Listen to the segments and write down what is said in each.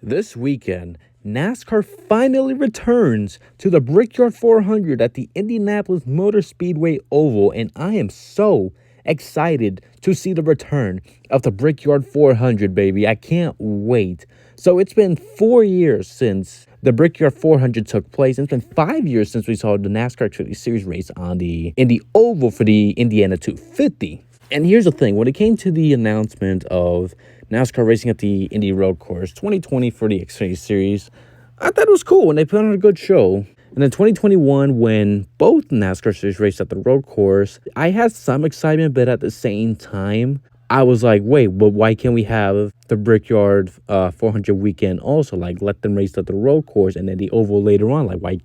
This weekend, NASCAR finally returns to the Brickyard 400 at the Indianapolis Motor Speedway Oval, and I am so excited to see the return of the Brickyard 400, baby. I can't wait. So it's been 4 years since the Brickyard 400 took place. It's been 5 years since we saw the NASCAR Xfinity Series race on the Indy Oval for the Indiana 250. And here's the thing, when it came to the announcement of NASCAR racing at the Indy Road Course 2020 for the Xfinity Series, I thought it was cool and they put on a good show. And then 2021, when both NASCAR series raced at the road course, I had some excitement, but at the same time, I was like, wait, but why can't we have the Brickyard 400 weekend also? Like, let them race at the road course and then the oval later on. Like, why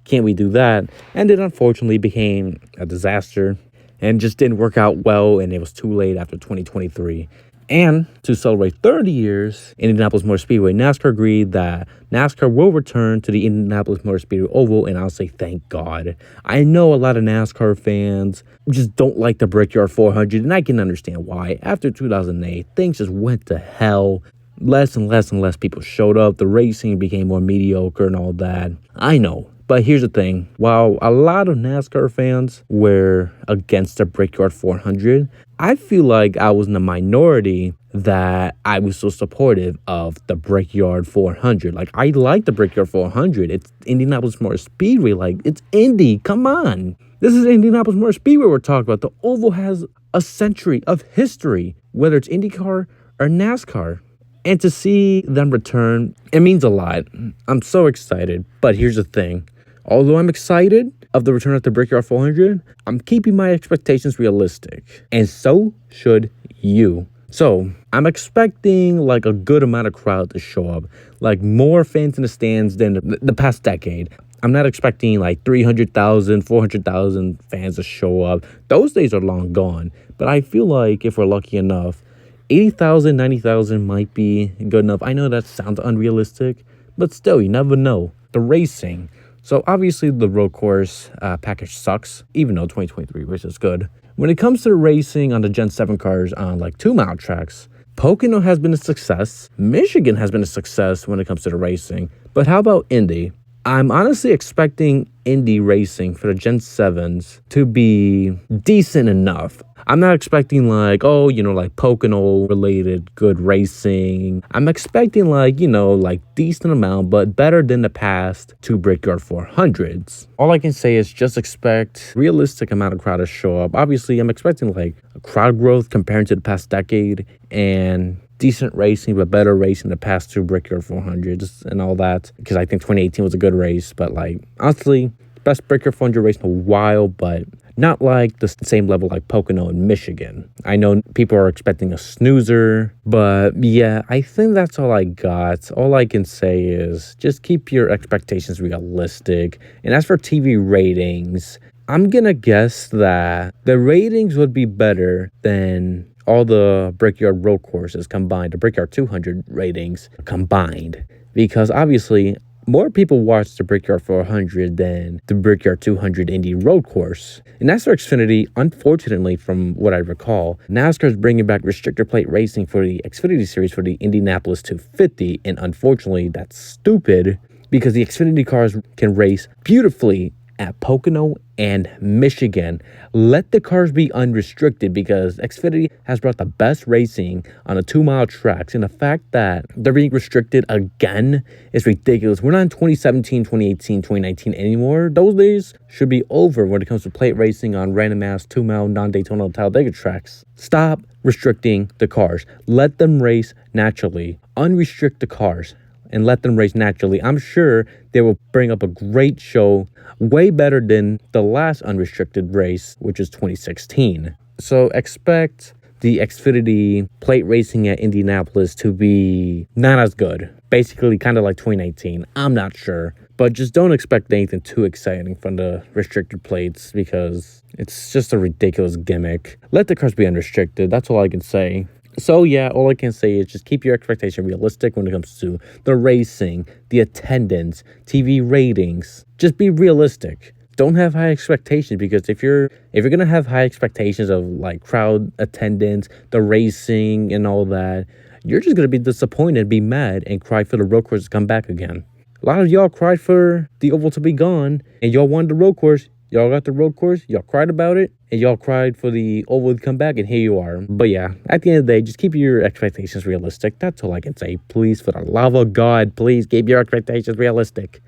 can't we do that? And it unfortunately became a disaster and just didn't work out well, and it was too late after 2023. And to celebrate 30 years, Indianapolis Motor Speedway, NASCAR agreed that NASCAR will return to the Indianapolis Motor Speedway Oval, and I'll say thank God. I know a lot of NASCAR fans just don't like the Brickyard 400, and I can understand why. After 2008, things just went to hell. Less and less people showed up. The racing became more mediocre and all that. I know. But here's the thing, while a lot of NASCAR fans were against the Brickyard 400, I feel like I was in the minority that I was so supportive of the Brickyard 400. Like, I like the Brickyard 400. It's Indianapolis Motor Speedway. Like, it's Indy. Come on. This is Indianapolis Motor Speedway we're talking about. The Oval has a century of history, whether it's IndyCar or NASCAR. And to see them return, it means a lot. I'm so excited. But here's the thing. Although I'm excited of the return of the Brickyard 400, I'm keeping my expectations realistic. And so should you. So I'm expecting like a good amount of crowd to show up. Like more fans in the stands than the past decade. I'm not expecting like 300,000, 400,000 fans to show up. Those days are long gone. But I feel like if we're lucky enough, 80,000, 90,000 might be good enough. I know that sounds unrealistic, but still, you never know. The racing. So obviously the road course package sucks, even though 2023 race is good. When it comes to racing on the Gen 7 cars on like 2-mile tracks, Pocono has been a success. Michigan has been a success when it comes to the racing. But how about Indy? I'm honestly expecting Indy racing for the Gen 7s to be decent enough. I'm not expecting like, like Pocono related good racing. I'm expecting like, like decent amount, but better than the past two Brickyard 400s. All I can say is just expect realistic amount of crowd to show up. Obviously, I'm expecting like a crowd growth compared to the past decade and decent racing, but better racing the past two Brickyard 400s and all that. Because I think 2018 was a good race, but like honestly, best Brickyard 400 race in a while, but not like the same level like Pocono and Michigan. I know people are expecting a snoozer, but yeah, I think that's all I got. All I can say is just keep your expectations realistic. And as for TV ratings, I'm gonna guess that the ratings would be better than all the Brickyard road courses combined, the Brickyard 200 ratings combined, because obviously more people watch the Brickyard 400 than the Brickyard 200 Indy road course. In NASCAR Xfinity, unfortunately, from what I recall, NASCAR is bringing back restrictor plate racing for the Xfinity Series for the Indianapolis 250, and unfortunately, that's stupid because the Xfinity cars can race beautifully at Pocono and Michigan. Let the cars be unrestricted because Xfinity has brought the best racing on the 2-mile tracks, and the fact that they're being restricted again is ridiculous. We're not in 2017, 2018, 2019 anymore. Those days should be over when it comes to plate racing on random ass 2-mile non-Daytona Talladega tracks. Stop restricting the cars. Let them race naturally. Unrestrict the cars and let them race naturally. I'm sure they will bring up a great show, way better than the last unrestricted race, which is 2016. So expect the Xfinity plate racing at Indianapolis to be not as good. Basically, kind of like 2019. I'm not sure. But just don't expect anything too exciting from the restricted plates because it's just a ridiculous gimmick. Let the cars be unrestricted. That's all I can say. So yeah, all I can say is just keep your expectation realistic when it comes to the racing, the attendance, TV ratings. Just be realistic. Don't have high expectations, because if you're gonna have high expectations of like crowd attendance, the racing and all that, you're just going to be disappointed, be mad, and cry for the road course to come back again. A lot of y'all cried for the oval to be gone, and y'all wanted the road course. Y'all got the road course, y'all cried about it, and y'all cried for the oval to come back, and here you are. But yeah, at the end of the day, just keep your expectations realistic. That's all I can say. Please, for the love of God, please keep your expectations realistic.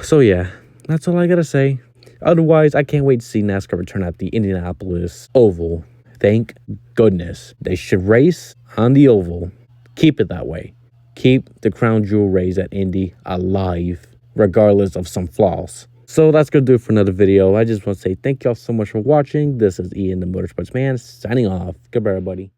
So yeah, that's all I gotta say. Otherwise, I can't wait to see NASCAR return at the Indianapolis Oval. Thank goodness. They should race on the oval. Keep it that way. Keep the crown jewel race at Indy alive, regardless of some flaws. So that's going to do it for another video. I just want to say thank y'all so much for watching. This is Ian, the Motorsports Man, signing off. Goodbye, everybody.